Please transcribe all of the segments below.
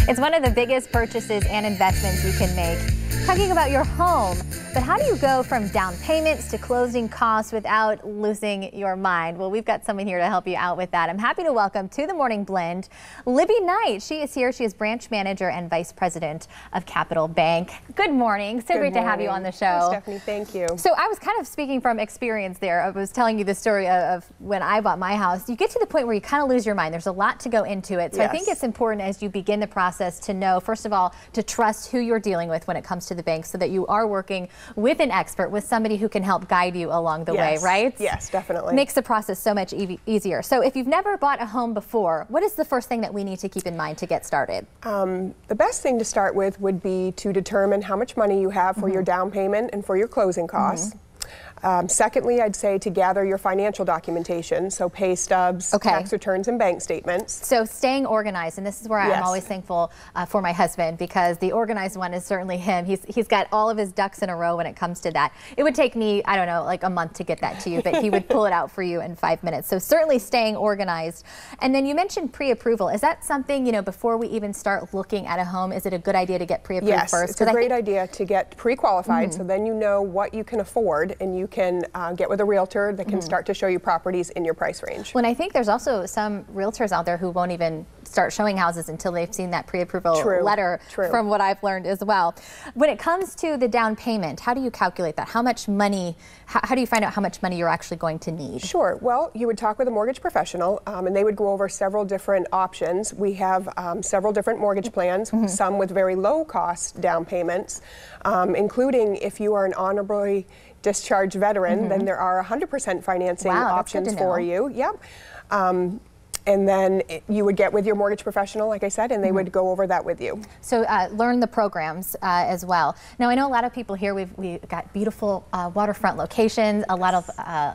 It's one of the biggest purchases and investments you can make. Talking about your home, but how do you go from down payments to closing costs without losing your mind? Well, we've got someone here to help you out with that. I'm happy to welcome to the Morning Blend, Libby Knight. She is here. She is branch manager and vice president of Capital Bank. Good morning. So great to have you on the show. Hi, Stephanie, thank you. So I was kind of speaking from experience there. I was telling you the story of when I bought my house. You get to the point where you kind of lose your mind. There's a lot to go into it. So yes. I think it's important as you begin the process to know, first of all, to trust who you're dealing with when it comes to the bank, so that you are working with an expert, with somebody who can help guide you along the way, right? Yes, definitely. Makes the process so much easier. So if you've never bought a home before, what is the first thing that we need to keep in mind to get started? The best thing to start with would be to determine how much money you have for your down payment and for your closing costs. Secondly, I'd say to gather your financial documentation, so pay stubs, tax returns, and bank statements. So staying organized, and this is where I'm always thankful for my husband, because the organized one is certainly him. He's got all of his ducks in a row when it comes to that. It would take me, I don't know, like a month to get that to you, but he would pull it out for you in 5 minutes. So certainly staying organized. And then you mentioned pre-approval. Is that something, you know, before we even start looking at a home, is it a good idea to get pre-approved first? Yes, it's a great idea to get pre-qualified, so then you know what you can afford, and you can get with a realtor that can start to show you properties in your price range. Well, I think there's also some realtors out there who won't even start showing houses until they've seen that pre-approval letter, from what I've learned as well. When it comes to the down payment, how do you calculate that? How much money, how do you find out how much money you're actually going to need? Sure. Well, you would talk with a mortgage professional, and they would go over several different options. We have several different mortgage plans, some with very low cost down payments, including if you are an honorably discharged veteran, then there are 100% financing options for you. Yep. And then you would get with your mortgage professional, like I said, and they would go over that with you. So learn the programs as well. Now, I know a lot of people here, we've got beautiful waterfront locations, a lot of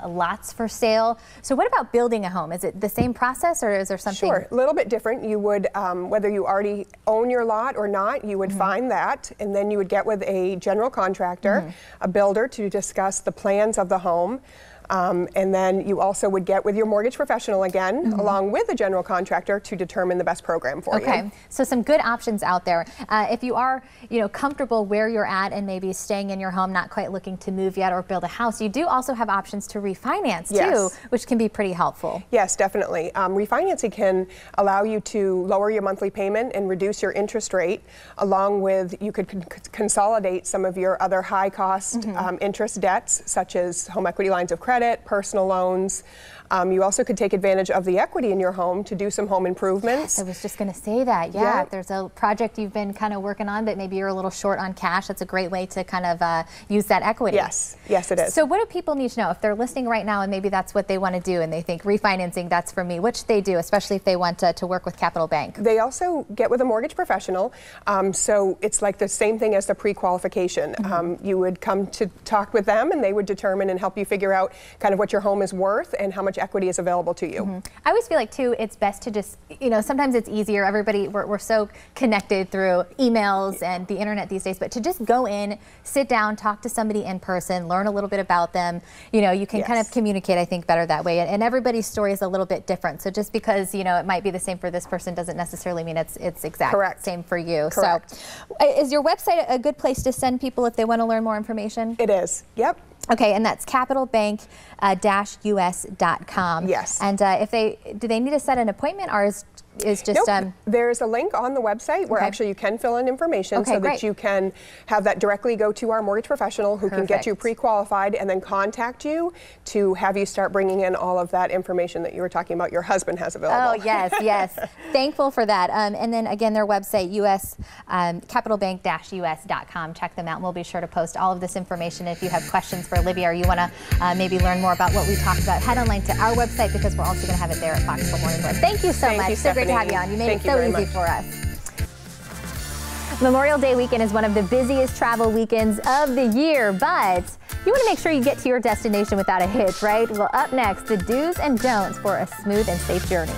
lots for sale. So what about building a home? Is it the same process, or is there something? Sure, a little bit different. You would, whether you already own your lot or not, you would find that, and then you would get with a general contractor, a builder, to discuss the plans of the home. And then you also would get with your mortgage professional again, along with a general contractor, to determine the best program for you. Okay, so some good options out there. If you are, you know, comfortable where you're at and maybe staying in your home, not quite looking to move yet or build a house, you do also have options to refinance too, which can be pretty helpful. Yes, definitely. Refinancing can allow you to lower your monthly payment and reduce your interest rate, along with you could consolidate some of your other high cost interest debts, such as home equity lines of credit, personal loans. You also could take advantage of the equity in your home to do some home improvements. Yes, I was just going to say that. Yeah, if there's a project you've been kind of working on, but maybe you're a little short on cash, that's a great way to kind of use that equity. Yes, yes it is. So what do people need to know if they're listening right now and maybe that's what they want to do and they think refinancing, that's for me? What should they do, especially if they want to work with Capital Bank? They also get with a mortgage professional. So it's like the same thing as the pre-qualification. You would come to talk with them, and they would determine and help you figure out kind of what your home is worth and how much equity is available to you. I always feel like too, it's best to just, you know, sometimes it's easier. Everybody, we're so connected through emails and the internet these days, but to just go in, sit down, talk to somebody in person, learn a little bit about them. You know, you can kind of communicate, I think, better that way. And everybody's story is a little bit different. So just because, you know, it might be the same for this person doesn't necessarily mean it's exact same for you. Correct. So is your website a good place to send people if they want to learn more information? It is. Yep. Okay, and that's capitalbank-us.com. Yes. And do they need to set an appointment, or is just there's a link on the website where actually you can fill in information so that you can have that directly go to our mortgage professional, who can get you pre-qualified and then contact you to have you start bringing in all of that information that you were talking about your husband has available. Oh yes, yes. Thankful for that. And then again, their website, capitalbank-us.com. Check them out, and we'll be sure to post all of this information. If you have questions for Libby, or you want to maybe learn more about what we talked about, head online to our website, because we're also going to have it there at Foxville Morning Blend. Thank you so much. So great to have you on. You made it so easy for us. Memorial Day weekend is one of the busiest travel weekends of the year, but you want to make sure you get to your destination without a hitch, right? Well, up next, the do's and don'ts for a smooth and safe journey.